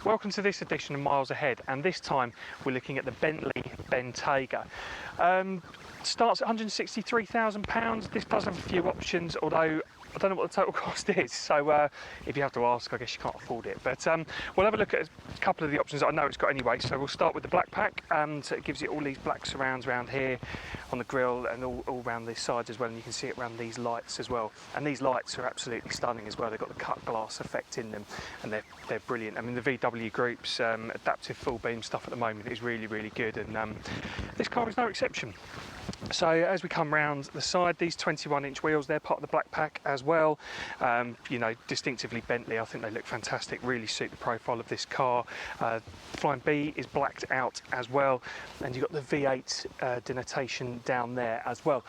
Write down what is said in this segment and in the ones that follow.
Welcome to this edition of Miles Ahead, and this time we're looking at the Bentley Bentayga. Starts at £163,000. This does have a few options, although I don't know what the total cost is, so if you have to ask, I guess you can't afford it. But we'll have a look at a couple of the options that I know it's got anyway. So we'll start with the black pack. So it gives you all these black surrounds around here on the grille and all around the sides as well, and you can see it around these lights as well. And these lights are absolutely stunning as well. They've got the cut glass effect in them, and they're brilliant. I mean, the VW Group's adaptive full beam stuff at the moment is really, really good, and this car is no exception. So as we come round the side, these 21-inch wheels, they're part of the black pack as well. You know, distinctively Bentley. I think they look fantastic, really suit the profile of this car. Flying B is blacked out as well, and you've got the V8 denotation down there as well.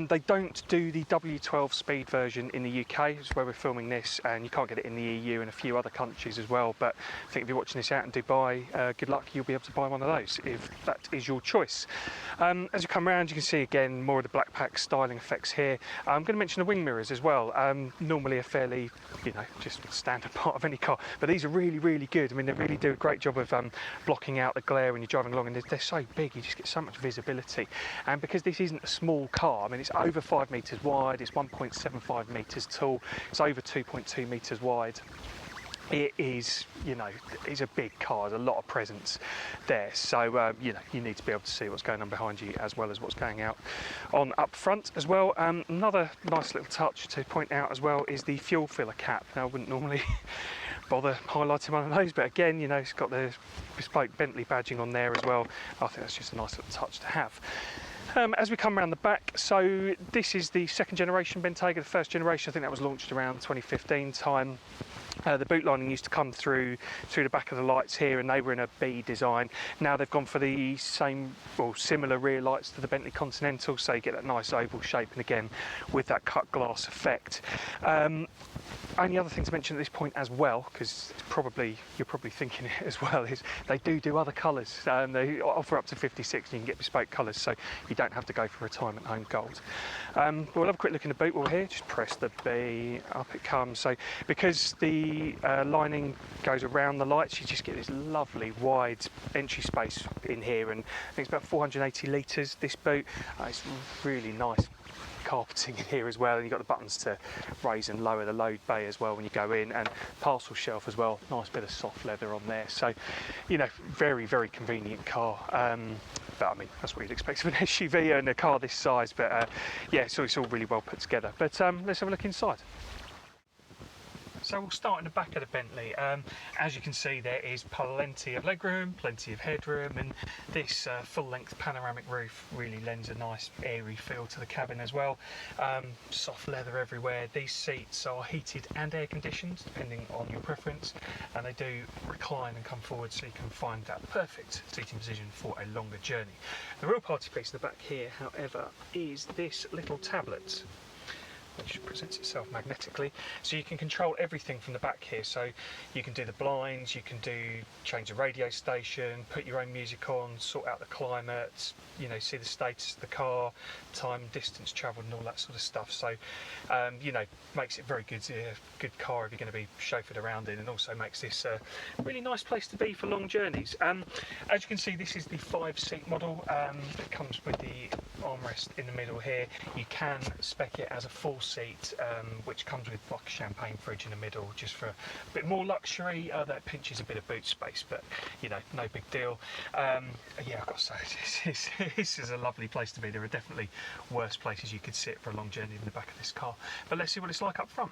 They don't do the W12 speed version in the UK, it's where we're filming this, and you can't get it in the EU and a few other countries as well. But I think if you're watching this out in Dubai, good luck, you'll be able to buy one of those if that is your choice. As you come around, you can see again more of the black pack styling effects here. I'm going to mention the wing mirrors as well. Normally a fairly, you know, just standard part of any car, but these are really, really good. I mean, they really do a great job of blocking out the glare when you're driving along, and they're so big, you just get so much visibility. And because this isn't a small car, I mean, it's over 5 metres wide, it's 1.75 metres tall, it's over 2.2 metres wide. It is, you know, it's a big car, there's a lot of presence there, so you know, you need to be able to see what's going on behind you as well as what's going out on up front as well. Another nice little touch to point out as well is the fuel filler cap. Now, I wouldn't normally bother highlighting one of those, but again, you know, it's got the bespoke Bentley badging on there as well. I think that's just a nice little touch to have. As we come around the back, so this is the second generation Bentayga. The first generation, I think that was launched around 2015 time. The boot lining used to come through the back of the lights here, and they were in a B design. Now they've gone for the same, or similar rear lights to the Bentley Continental, so you get that nice oval shape, and again with that cut glass effect. Only other thing to mention at this point as well, because you're probably thinking it as well, is they do other colours. They offer up to 56, and you can get bespoke colours, so you don't have to go for retirement home gold. We'll have a quick look in the boot wall here. Just press the B, up it comes. So because the lining goes around the lights, you just get this lovely wide entry space in here, and I think it's about 480 litres, this boot. It's really nice carpeting in here as well, and you've got the buttons to raise and lower the load bay as well when you go in, and parcel shelf as well, nice bit of soft leather on there, so you know, very, very convenient car. But I mean, that's what you'd expect of an SUV and a car this size, but yeah, so it's all really well put together. But let's have a look inside. So we'll start in the back of the Bentley. As you can see, there is plenty of legroom, plenty of headroom, and this full-length panoramic roof really lends a nice airy feel to the cabin as well. Soft leather everywhere. These seats are heated and air conditioned, depending on your preference, and they do recline and come forward, so you can find that perfect seating position for a longer journey. The real party piece in the back here, however, is this little tablet, which presents itself magnetically, so you can control everything from the back here. So you can do the blinds, you can change the radio station, put your own music on, sort out the climate, you know, see the status of the car, time, distance travelled, and all that sort of stuff. So you know, makes it very good car if you're going to be chauffeured around in, and also makes this a really nice place to be for long journeys. As you can see, this is the 5-seat model. It comes with the armrest in the middle here. You can spec it as a full seat, which comes with like a champagne fridge in the middle, just for a bit more luxury. That pinches a bit of boot space, but you know, no big deal. Yeah, I've got to say, this is a lovely place to be. There are definitely worse places you could sit for a long journey in the back of this car, but let's see what it's like up front.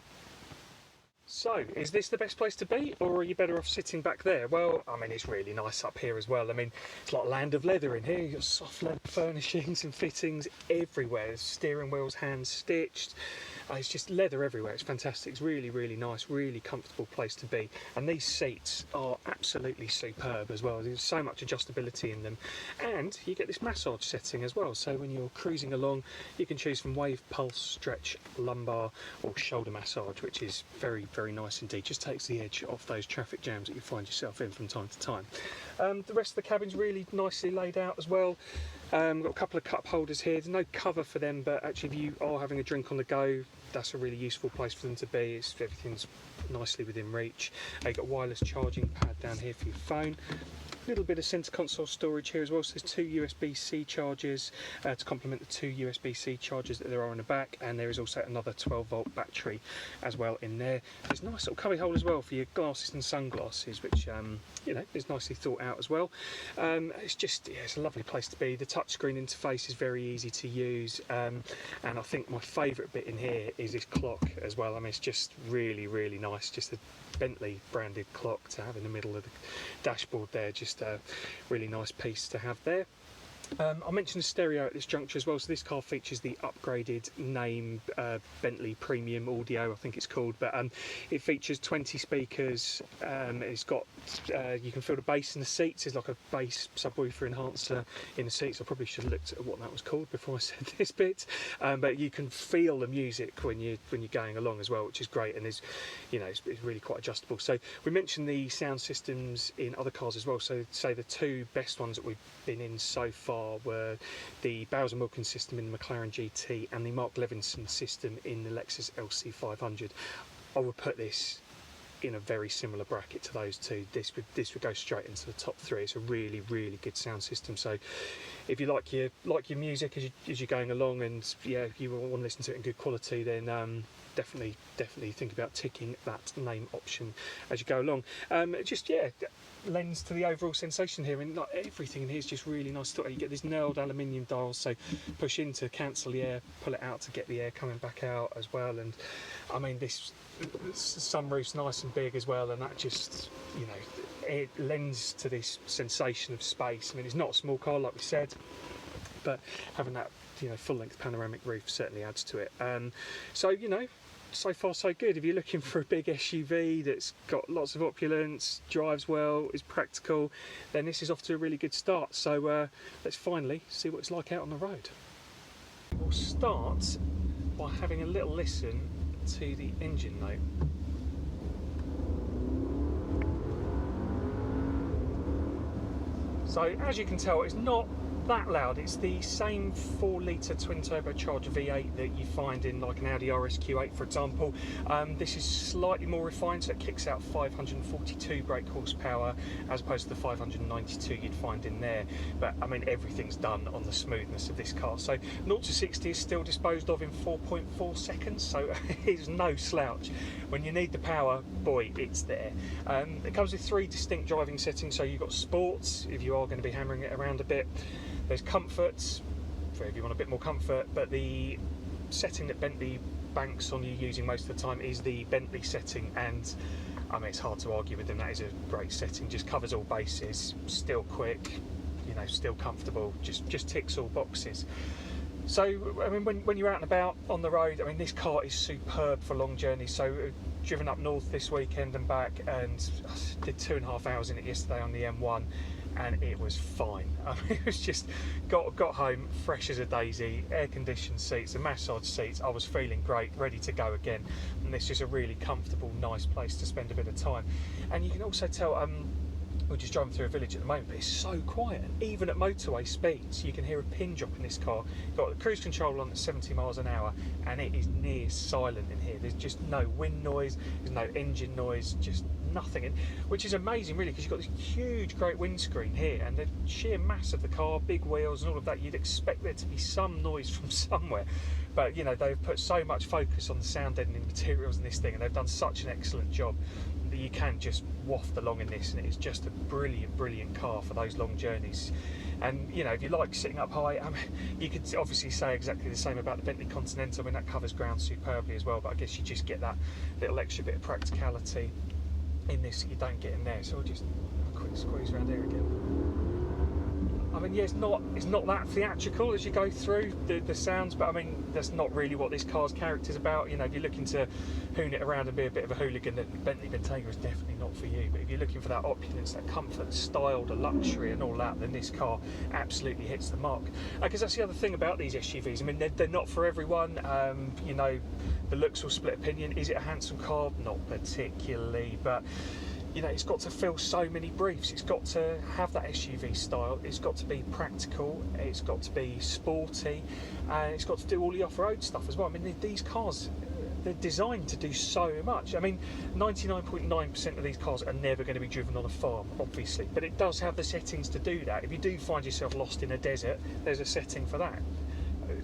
So, is this the best place to be, or are you better off sitting back there? Well, I mean, it's really nice up here as well. I mean, it's like land of leather in here. You've got soft leather furnishings and fittings everywhere. Steering wheels hand stitched. It's just leather everywhere. It's fantastic. It's really, really nice, really comfortable place to be. And these seats are absolutely superb as well. There's so much adjustability in them. And you get this massage setting as well. So when you're cruising along, you can choose from wave, pulse, stretch, lumbar, or shoulder massage, which is very, very nice indeed. Just takes the edge off those traffic jams that you find yourself in from time to time. The rest of the cabin's really nicely laid out as well. Got a couple of cup holders here. There's no cover for them, but actually if you are having a drink on the go, that's a really useful place for them to be. Everything's nicely within reach. You've got a wireless charging pad down here for your phone. Little bit of centre console storage here as well, so there's two USB-C chargers to complement the two USB-C chargers that there are on the back, and there is also another 12-volt battery as well in there. There's a nice little cubby hole as well for your glasses and sunglasses, which you know, is nicely thought out as well. It's just, yeah, it's a lovely place to be. The touchscreen interface is very easy to use, and I think my favourite bit in here is this clock as well. I mean, it's just really nice, just a Bentley branded clock to have in the middle of the dashboard there. Just a really nice piece to have there. I mentioned the stereo at this juncture as well, so this car features the upgraded name Bentley Premium Audio, I think it's called, but it features 20 speakers. It's got, you can feel the bass in the seats. There's like a bass subwoofer enhancer in the seats. I probably should have looked at what that was called before I said this bit, but you can feel the music when you're going along as well, which is great, and is, you know, it's really quite adjustable. So we mentioned the sound systems in other cars as well, so say the two best ones that we've been in so far were the Bowers & Wilkins system in the McLaren GT and the Mark Levinson system in the Lexus LC500. I would put this in a very similar bracket to those two. This would go straight into the top three. It's a really good sound system. So if you like your music as you're going along, and yeah, you want to listen to it in good quality, then definitely think about ticking that name option as you go along. Just, yeah, lends to the overall sensation here, and like everything in here is just really nice. You get these knurled aluminium dials, so push in to cancel the air, pull it out to get the air coming back out as well. And I mean, this sunroof's nice and big as well, and that just, you know, it lends to this sensation of space. I mean, it's not a small car like we said, but having that, you know, full-length panoramic roof certainly adds to it. So, you know, so far so good. If you're looking for a big SUV that's got lots of opulence, drives well, is practical, then this is off to a really good start. So let's finally see what it's like out on the road. We'll start by having a little listen to the engine note. So as you can tell, it's not that loud. It's the same 4-litre twin turbocharged V8 that you find in like an Audi RSQ8, for example. This is slightly more refined, so it kicks out 542 brake horsepower as opposed to the 592 you'd find in there. But I mean, everything's done on the smoothness of this car. So 0 to 60 is still disposed of in 4.4 seconds, so it's no slouch. When you need the power, boy, it's there. It comes with 3 distinct driving settings. So you've got sports, if you are going to be hammering it around a bit. There's comforts, for if you want a bit more comfort, but the setting that Bentley banks on you using most of the time is the Bentley setting, and I mean, it's hard to argue with them. That is a great setting, just covers all bases, still quick, you know, still comfortable, just ticks all boxes. So, I mean, when you're out and about on the road, I mean, this car is superb for long journeys. So, driven up north this weekend and back, and did 2.5 hours in it yesterday on the M1, and it was fine. I mean, it was just got home fresh as a daisy, air-conditioned seats, and massage seats. I was feeling great, ready to go again, and this is a really comfortable, nice place to spend a bit of time. And you can also tell, we're just driving through a village at the moment, but it's so quiet. Even at motorway speeds, you can hear a pin drop in this car. You've got the cruise control on at 70 miles an hour, and it is near silent in here. There's just no wind noise, there's no engine noise, just nothing. And, which is amazing, really, because you've got this huge, great windscreen here, and the sheer mass of the car, big wheels and all of that, you'd expect there to be some noise from somewhere. But, you know, they've put so much focus on the sound deadening materials in this thing, and they've done such an excellent job that you can just waft along in this, and it's just a brilliant car for those long journeys. And you know, if you like sitting up high, I mean, you could obviously say exactly the same about the Bentley Continental. I mean, that covers ground superbly as well, but I guess you just get that little extra bit of practicality in this that you don't get in there. So we'll just have a quick squeeze around here again. I mean, yeah, it's not that theatrical as you go through the sounds, but I mean, that's not really what this car's character's about. You know, if you're looking to hoon it around and be a bit of a hooligan, then Bentley Bentayga is definitely not for you. But if you're looking for that opulence, that comfort, the style, the luxury and all that, then this car absolutely hits the mark. Because that's the other thing about these SUVs. I mean, they're not for everyone. You know, the looks will split opinion. Is it a handsome car? Not particularly, but you know, it's got to fill so many briefs. It's got to have that SUV style, it's got to be practical, it's got to be sporty, and it's got to do all the off-road stuff as well. I mean, these cars, they're designed to do so much. I mean, 99.9% of these cars are never going to be driven on a farm, obviously, but it does have the settings to do that. If you do find yourself lost in a desert, there's a setting for that.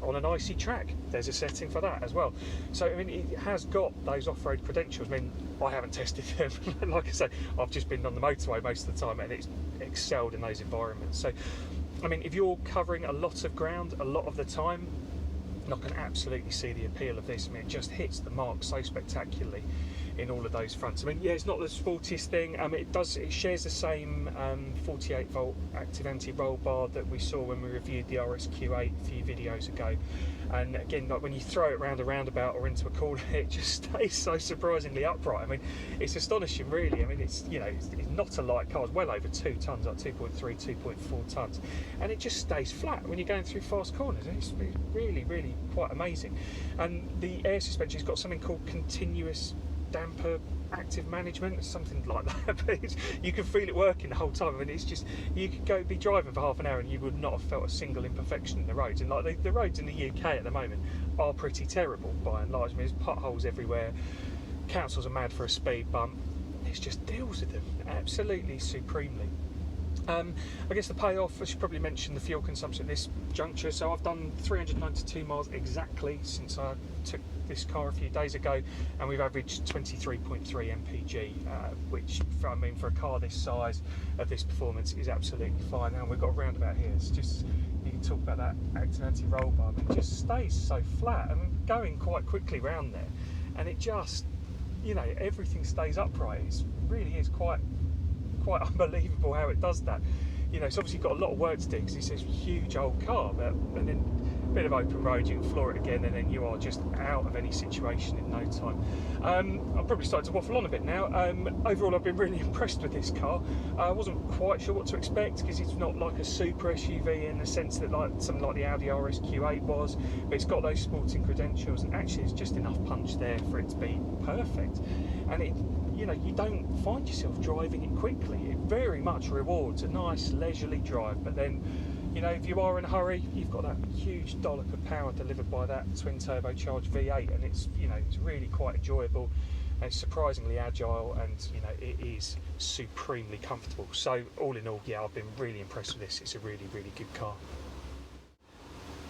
On an icy track, there's a setting for that as well. So I mean, it has got those off-road credentials. I mean, I haven't tested them. Like I say, I've just been on the motorway most of the time, and it's excelled in those environments. So I mean, if you're covering a lot of ground a lot of the time, I can absolutely see the appeal of this. I mean, it just hits the mark so spectacularly in all of those fronts. I mean, yeah, it's not the sportiest thing. It shares the same 48 volt active anti-roll bar that we saw when we reviewed the RSQ8 a few videos ago. And again, like when you throw it around a roundabout or into a corner, it just stays so surprisingly upright. I mean, it's astonishing, really. I mean, it's not a light car. It's well over 2 tons, like 2.3, 2.4 tons, and it just stays flat when you're going through fast corners. It's really, really quite amazing. And the air suspension's got something called continuous damper active management, something like that. But you can feel it working the whole time. I mean, it's just, you could be driving for half an hour and you would not have felt a single imperfection in the roads. And like the roads in the UK at the moment are pretty terrible by and large. I mean, there's potholes everywhere. Councils are mad for a speed bump. It just deals with them absolutely supremely. I guess the payoff, I should probably mention the fuel consumption at this juncture. So I've done 392 miles exactly since I took this car a few days ago, and we've averaged 23.3 mpg, which for a car this size of this performance is absolutely fine. And we've got a roundabout here. It's just, you can talk about that active anti-roll bar, but it just stays so flat. and I'm going quite quickly round there, and it just, everything stays upright. It really is quite unbelievable how it does that. It's obviously got a lot of work to do because it's a huge old car, and then a bit of open road, you can floor it again, and then you are just out of any situation in no time. I'm probably starting to waffle on a bit now. Overall, I've been really impressed with this car. I wasn't quite sure what to expect because it's not like a super SUV in the sense that something like the Audi RSQ8 was, but it's got those sporting credentials, and actually it's just enough punch there for it to be perfect. And you don't find yourself driving it quickly. It very much rewards a nice leisurely drive, but then if you are in a hurry, you've got that huge dollop of power delivered by that twin turbocharged V8, and it's it's really quite enjoyable, and it's surprisingly agile, and it is supremely comfortable. So all in all, yeah, I've been really impressed with this. It's a really, really good car.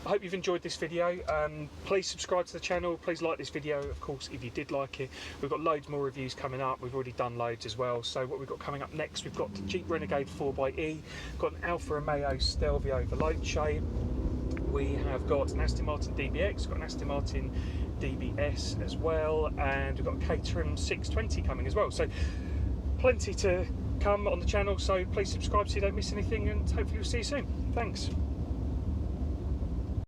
I hope you've enjoyed this video. Please subscribe to the channel. Please like this video, of course, if you did like it. We've got loads more reviews coming up. We've already done loads as well. So what we've got coming up next, we've got the Jeep Renegade 4xe, got an Alfa Romeo Stelvio Veloce. We have got an Aston Martin DBX, got an Aston Martin DBS as well, and we've got a Caterham 620 coming as well. So plenty to come on the channel. So please subscribe so you don't miss anything, and hopefully we'll see you soon. Thanks.